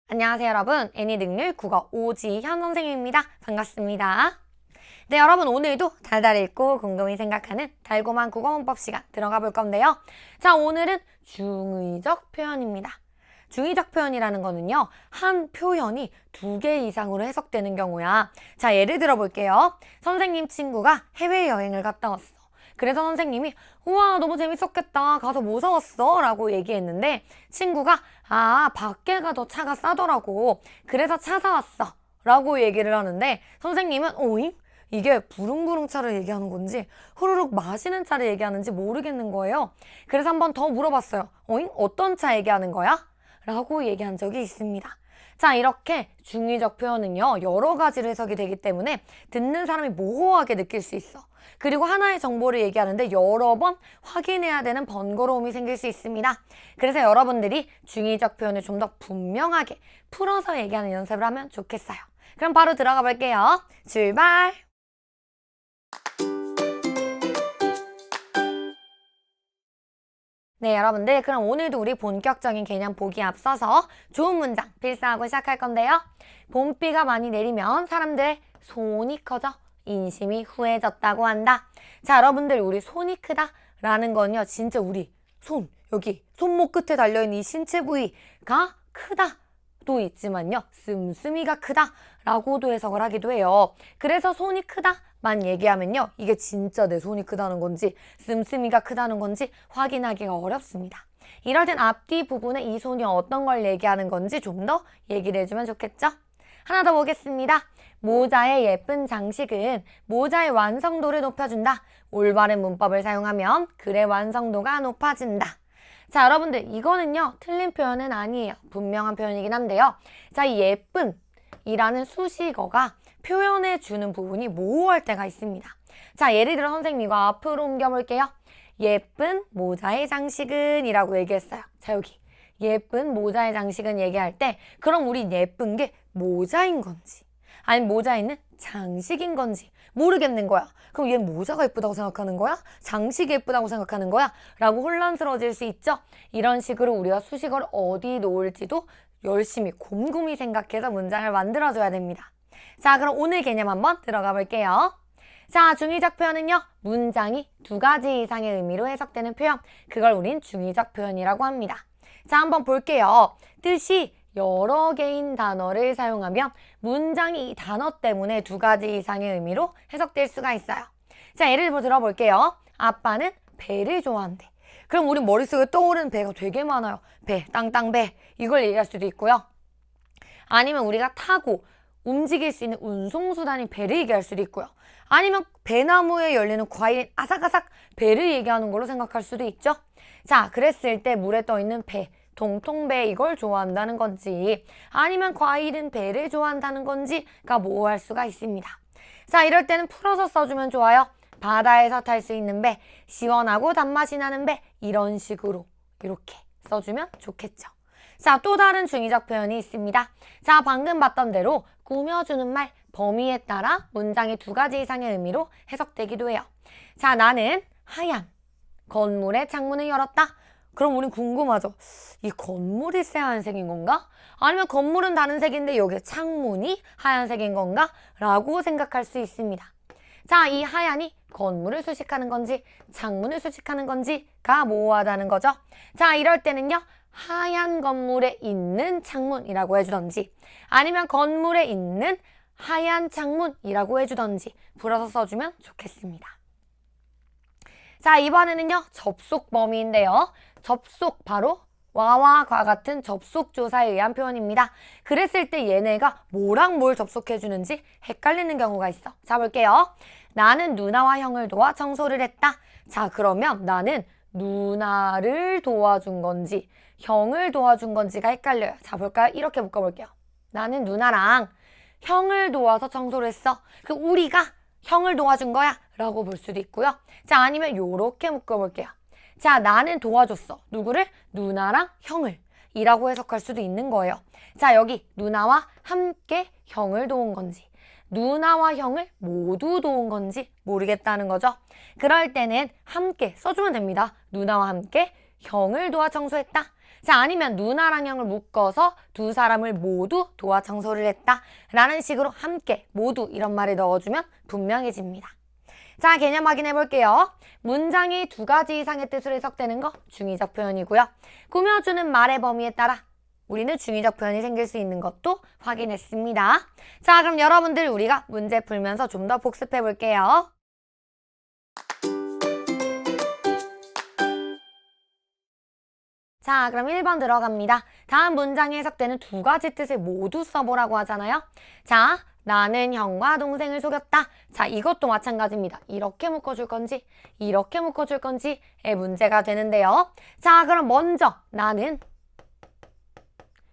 안녕하세요 여러분, 애니등률 국어 오지현 선생님입니다. 반갑습니다. 네, 여러분 오늘도 달달 읽고 곰곰이 생각하는 달콤한 국어 문법 시간 들어가 볼 건데요. 자, 오늘은 중의적 표현입니다. 중의적 표현이라는 거는요, 한 표현이 두 개 이상으로 해석되는 경우야. 자, 예를 들어 볼게요. 선생님 친구가 해외여행을 갔다 왔어. 그래서 선생님이 우와 너무 재밌었겠다, 가서 뭐 사왔어? 라고 얘기했는데 친구가 밖에가 더 차가 싸더라고, 그래서 차 사왔어 라고 얘기를 하는데 선생님은 오잉? 이게 부릉부릉 차를 얘기하는 건지 후루룩 마시는 차를 얘기하는지 모르겠는 거예요. 그래서 한 번 더 물어봤어요. 오잉? 어떤 차 얘기하는 거야? 라고 얘기한 적이 있습니다. 자, 이렇게 중의적 표현은요, 여러 가지로 해석이 되기 때문에 듣는 사람이 모호하게 느낄 수 있어. 그리고 하나의 정보를 얘기하는데 여러 번 확인해야 되는 번거로움이 생길 수 있습니다. 그래서 여러분들이 중의적 표현을 좀 더 분명하게 풀어서 얘기하는 연습을 하면 좋겠어요. 그럼 바로 들어가 볼게요. 출발! 네, 여러분들, 그럼 오늘도 우리 본격적인 개념 보기 앞서서 좋은 문장 필사하고 시작할 건데요. 봄비가 많이 내리면 사람들의 손이 커져 인심이 후해졌다고 한다. 자, 여러분들, 우리 손이 크다 라는 건요, 진짜 우리 손, 여기 손목 끝에 달려있는 이 신체 부위가 크다 도 있지만요, 씀씀이가 크다 라고도 해석을 하기도 해요. 그래서 손이 크다만 얘기하면요, 이게 진짜 내 손이 크다는 건지 씀씀이가 크다는 건지 확인하기가 어렵습니다. 이럴 땐 앞뒤 부분에 이 손이 어떤 걸 얘기하는 건지 좀 더 얘기를 해주면 좋겠죠? 하나 더 보겠습니다. 모자의 예쁜 장식은 모자의 완성도를 높여준다. 올바른 문법을 사용하면 글의 완성도가 높아진다. 자, 여러분들, 이거는요, 틀린 표현은 아니에요. 분명한 표현이긴 한데요. 자, 이 예쁜 이라는 수식어가 표현해주는 부분이 모호할 때가 있습니다. 자, 예를 들어 선생님 이거 앞으로 옮겨볼게요. 예쁜 모자의 장식은 이라고 얘기했어요. 자, 여기 예쁜 모자의 장식은 얘기할 때 그럼 우린 예쁜 게 모자인 건지 아니면 모자에는 장식인 건지 모르겠는 거야. 그럼 얘는 모자가 예쁘다고 생각하는 거야? 장식이 예쁘다고 생각하는 거야? 라고 혼란스러워질 수 있죠? 이런 식으로 우리가 수식어를 어디 놓을지도 열심히 곰곰이 생각해서 문장을 만들어줘야 됩니다. 자, 그럼 오늘 개념 한번 들어가 볼게요. 자, 중의적 표현은요, 문장이 두 가지 이상의 의미로 해석되는 표현, 그걸 우린 중의적 표현이라고 합니다. 자, 한번 볼게요. 뜻이 여러 개인 단어를 사용하면 문장이 이 단어 때문에 두 가지 이상의 의미로 해석될 수가 있어요. 자, 예를 들어 들어볼게요. 아빠는 배를 좋아한대. 그럼 우리 머릿속에 떠오르는 배가 되게 많아요. 배, 땅땅배, 이걸 얘기할 수도 있고요. 아니면 우리가 타고 움직일 수 있는 운송수단인 배를 얘기할 수도 있고요. 아니면 배나무에 열리는 과일인 아삭아삭 배를 얘기하는 걸로 생각할 수도 있죠. 자, 그랬을 때 물에 떠있는 배, 동통배, 이걸 좋아한다는 건지 아니면 과일은 배를 좋아한다는 건지가 모호할 수가 있습니다. 자, 이럴 때는 풀어서 써주면 좋아요. 바다에서 탈 수 있는 배, 시원하고 단맛이 나는 배, 이런 식으로 이렇게 써주면 좋겠죠. 자, 또 다른 중의적 표현이 있습니다. 자, 방금 봤던 대로 꾸며주는 말, 범위에 따라 문장이 두 가지 이상의 의미로 해석되기도 해요. 자, 나는 하얀 건물의 창문을 열었다. 그럼 우린 궁금하죠. 이 건물이 새하얀색인 건가? 아니면 건물은 다른 색인데 여기 창문이 하얀색인 건가? 라고 생각할 수 있습니다. 자, 이 하얀이 건물을 수식하는 건지 창문을 수식하는 건지가 모호하다는 거죠. 자, 이럴 때는요, 하얀 건물에 있는 창문이라고 해주던지 아니면 건물에 있는 하얀 창문이라고 해주던지 풀어서 써주면 좋겠습니다. 자, 이번에는요, 접속 범위인데요. 접속, 바로 와와 과 같은 접속 조사에 의한 표현입니다. 그랬을 때 얘네가 뭐랑 뭘 접속해주는지 헷갈리는 경우가 있어. 자, 볼게요. 나는 누나와 형을 도와 청소를 했다. 자, 그러면 나는 누나를 도와준 건지 형을 도와준 건지가 헷갈려요. 자, 볼까요? 이렇게 묶어볼게요. 나는 누나랑 형을 도와서 청소를 했어. 그 우리가 형을 도와준 거야 라고 볼 수도 있고요. 자, 아니면 요렇게 묶어볼게요. 자, 나는 도와줬어. 누구를? 누나랑 형을 이라고 해석할 수도 있는 거예요. 자, 여기 누나와 함께 형을 도운 건지 누나와 형을 모두 도운 건지 모르겠다는 거죠. 그럴 때는 함께 써주면 됩니다. 누나와 함께 형을 도와 청소했다. 자, 아니면 누나랑 형을 묶어서 두 사람을 모두 도와 청소를 했다 라는 식으로 함께 모두 이런 말을 넣어주면 분명해집니다. 자, 개념 확인해 볼게요. 문장이 두 가지 이상의 뜻으로 해석되는 거 중의적 표현이고요. 꾸며주는 말의 범위에 따라 우리는 중의적 표현이 생길 수 있는 것도 확인했습니다. 자, 그럼 여러분들 우리가 문제 풀면서 좀 더 복습해 볼게요. 자, 그럼 1번 들어갑니다. 다음 문장에 해석되는 두 가지 뜻을 모두 써보라고 하잖아요. 자, 나는 형과 동생을 속였다. 자, 이것도 마찬가지입니다. 이렇게 묶어줄 건지, 이렇게 묶어줄 건지의 문제가 되는데요. 자, 그럼 먼저 나는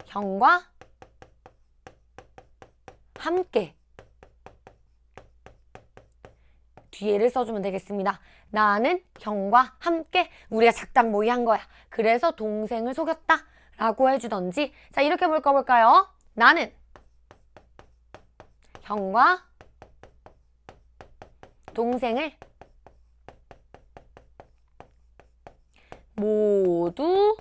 형과 함께 뒤에를 써주면 되겠습니다. 나는 형과 함께 우리가 작당 모의한 거야. 그래서 동생을 속였다 라고 해주던지. 자, 이렇게 볼까요? 나는 형과 동생을 모두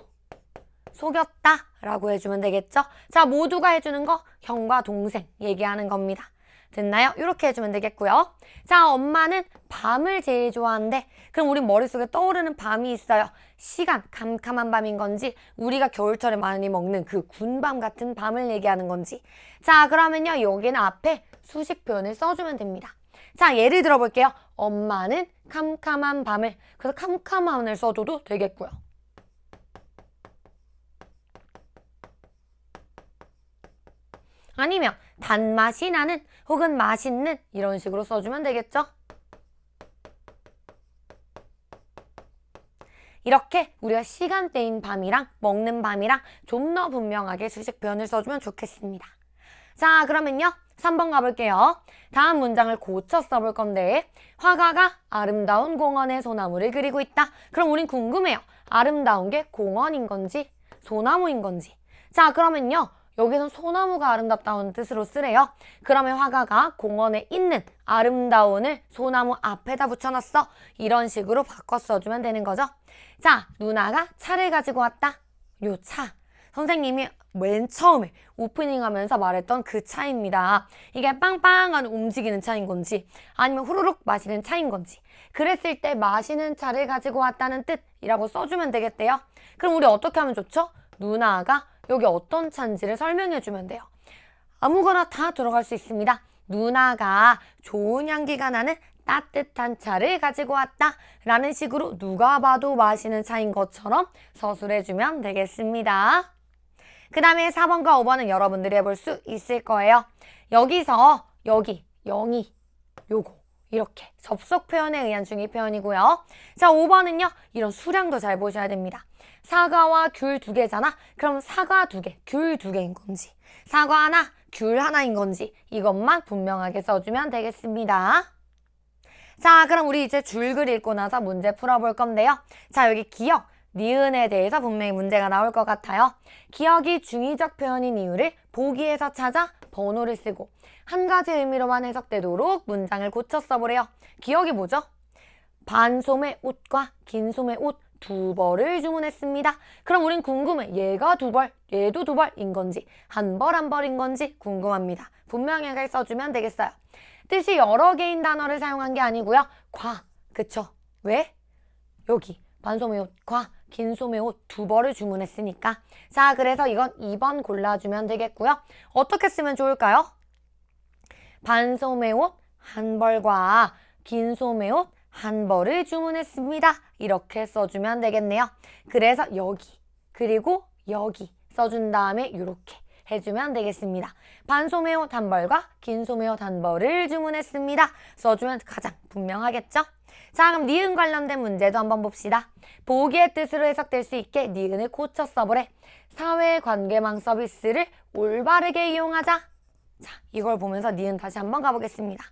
속였다 라고 해주면 되겠죠? 자, 모두가 해주는 거 형과 동생 얘기하는 겁니다. 됐나요? 이렇게 해주면 되겠고요. 자, 엄마는 밤을 제일 좋아하는데 그럼 우리 머릿속에 떠오르는 밤이 있어요. 시간, 캄캄한 밤인 건지 우리가 겨울철에 많이 먹는 그 군밤 같은 밤을 얘기하는 건지. 자, 그러면요. 여기는 앞에 수식 표현을 써주면 됩니다. 자, 예를 들어 볼게요. 엄마는 캄캄한 밤을. 그래서 캄캄한을 써줘도 되겠고요. 아니면 단맛이 나는 혹은 맛있는 이런 식으로 써주면 되겠죠? 이렇게 우리가 시간대인 밤이랑 먹는 밤이랑 좀 더 분명하게 수식 표현을 써주면 좋겠습니다. 자, 그러면요. 3번 가볼게요. 다음 문장을 고쳐 써볼 건데 화가가 아름다운 공원의 소나무를 그리고 있다. 그럼 우린 궁금해요. 아름다운 게 공원인 건지 소나무인 건지. 자, 그러면요. 여기선 소나무가 아름답다는 뜻으로 쓰래요. 그러면 화가가 공원에 있는 아름다운을 소나무 앞에다 붙여놨어. 이런 식으로 바꿔 써주면 되는 거죠. 자, 누나가 차를 가지고 왔다. 요 차. 선생님이 맨 처음에 오프닝 하면서 말했던 그 차입니다. 이게 빵빵한 움직이는 차인 건지 아니면 후루룩 마시는 차인 건지. 그랬을 때 마시는 차를 가지고 왔다는 뜻이라고 써주면 되겠대요. 그럼 우리 어떻게 하면 좋죠? 누나가 여기 어떤 차인지를 설명해 주면 돼요. 아무거나 다 들어갈 수 있습니다. 누나가 좋은 향기가 나는 따뜻한 차를 가지고 왔다 라는 식으로 누가 봐도 마시는 차인 것처럼 서술해 주면 되겠습니다. 그 다음에 4번과 5번은 여러분들이 해볼 수 있을 거예요. 여기서 여기, 영이, 요거 이렇게 접속 표현에 의한 중의 표현이고요. 자, 5번은요. 이런 수량도 잘 보셔야 됩니다. 사과와 귤 2개잖아. 그럼 사과 2개, 귤 2개인 건지 사과 하나, 귤 하나인 건지 이것만 분명하게 써주면 되겠습니다. 자, 그럼 우리 이제 줄글 읽고 나서 문제 풀어볼 건데요. 자, 여기 기억, 니은에 대해서 분명히 문제가 나올 것 같아요. 기억이 중의적 표현인 이유를 보기에서 찾아 번호를 쓰고 한 가지 의미로만 해석되도록 문장을 고쳐 써보래요. 기억이 뭐죠? 반소매 옷과 긴 소매 옷 2벌을 주문했습니다. 그럼 우린 궁금해. 얘가 2벌, 얘도 2벌인 건지 한 벌 한 벌인 건지 궁금합니다. 분명하게 써주면 되겠어요. 뜻이 여러 개인 단어를 사용한 게 아니고요. 그쵸? 왜? 여기 반소매 옷과 긴 소매 옷 2벌을 주문했으니까. 자, 그래서 이건 2번 골라주면 되겠고요. 어떻게 쓰면 좋을까요? 반소매 옷 한 벌과 긴 소매 옷 한 벌을 주문했습니다. 이렇게 써주면 되겠네요. 그래서 여기 그리고 여기 써준 다음에 이렇게 해주면 되겠습니다. 반소매 옷 한 벌과 긴 소매 옷 한 벌을 주문했습니다. 써주면 가장 분명하겠죠? 자, 그럼 니은 관련된 문제도 한번 봅시다. 보기의 뜻으로 해석될 수 있게 니은을 고쳐 써보래. 사회관계망 서비스를 올바르게 이용하자. 자, 이걸 보면서 니은 다시 한번 가보겠습니다.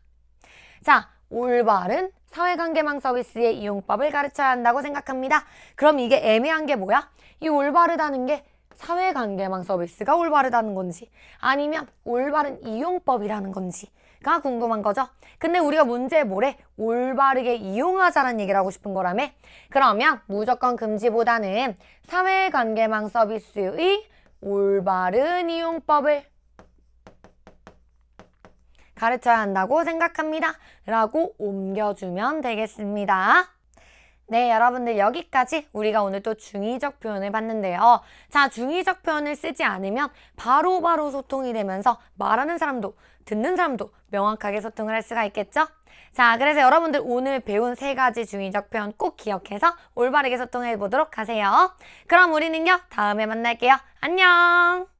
자, 올바른 사회관계망 서비스의 이용법을 가르쳐야 한다고 생각합니다. 그럼 이게 애매한 게 뭐야? 이 올바르다는 게 사회관계망 서비스가 올바르다는 건지 아니면 올바른 이용법이라는 건지가 궁금한 거죠. 근데 우리가 문제에 뭐래? 올바르게 이용하자는 얘기를 하고 싶은 거라며? 그러면 무조건 금지보다는 사회관계망 서비스의 올바른 이용법을 가르쳐야 한다고 생각합니다. 라고 옮겨주면 되겠습니다. 네, 여러분들 여기까지 우리가 오늘 또 중의적 표현을 봤는데요. 자, 중의적 표현을 쓰지 않으면 바로바로 소통이 되면서 말하는 사람도 듣는 사람도 명확하게 소통을 할 수가 있겠죠? 자, 그래서 여러분들 오늘 배운 3가지 중의적 표현 꼭 기억해서 올바르게 소통해 보도록 하세요. 그럼 우리는요, 다음에 만날게요. 안녕!